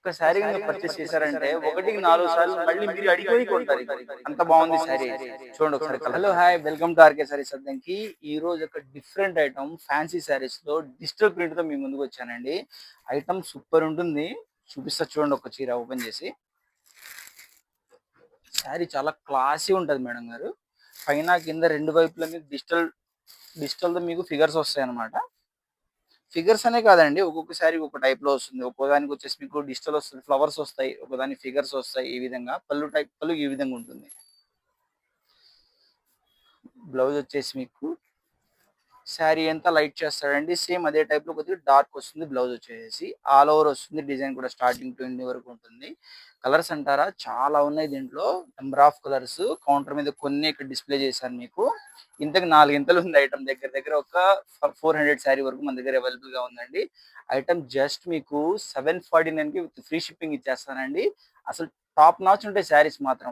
ఒక్కసారి గనుక పర్చేస్ చేశారంటే ఒకటికి 4 సార్లు మళ్ళీ మీరు అడిగి కొంటారు ఇక. అంత బాగుంది సారీ. చూడండి ఒకసారి hello hi welcome to RK sarees Addanki. ఈ రోజు ఒక డిఫరెంట్ ఐటమ్ ఫ్యాన్సీ సారీస్ లో డిజిటల్ ప్రింట్ తో మీ ముందుకు వచ్చానండి. ఐటమ్ సూపర్ ఉంటుంది. చూపిస్తా చూడండి ఒక చీర ఓపెన్ చేసి. సారీ చాలా క్లాసీ ఉంటది మేడం గారు. పైన కింద రెండు వైపులా మీకు డిజిటల్ తో మీకు ఫిగర్స్ వస్తాయి అన్నమాట. ఫిగర్స్ అనే కాదండి. ఒక్కొక్కసారి ఒక్కొక్క టైప్‌లో వస్తుంది. ఒక్కోదానికి వచ్చేసి మీకు డిజిటల్ వస్తది. ఫ్లవర్స్ వస్తాయి. ఒకదానికి ఫిగర్స్ వస్తాయి. ఈ విధంగా పళ్ళు ఈ విధంగా ఉంటుంది. బ్లౌజ్ వచ్చేసి మీకు శారీ అంతా లైట్ చేస్తాడండి. సేమ్ అదే టైప్‌లో కొద్దిగా డార్క్ వస్తుంది. బ్లౌజ్ వచ్చేసేసి ఆల్ ఓవర్ వస్తుంది. డిజైన్ కూడా స్టార్టింగ్ టు ఎండ్ వరకు ఉంటుంది. కలర్స్ అంటారా చాలా ఉన్నాయి దీంట్లో. నంబర్ ఆఫ్ కలర్స్ కౌంటర్ మీద కొన్ని ఇక్కడ డిస్‌ప్లే చేశాను మీకు. ఇంతకు 4 ఇంతలు ఉంది ఐటెమ్ దగ్గర దగ్గర ఒక 400 శారీ వరకు మన దగ్గర అవైలబుల్‌గా ఉందండి. ఐటెమ్ జస్ట్ మీకు 749కి విత్ ఫ్రీ షిప్పింగ్ ఇచ్చేస్తానండి. అసలు టాప్ నాచ్ ఉంటాయి శారీస్ మాత్రం.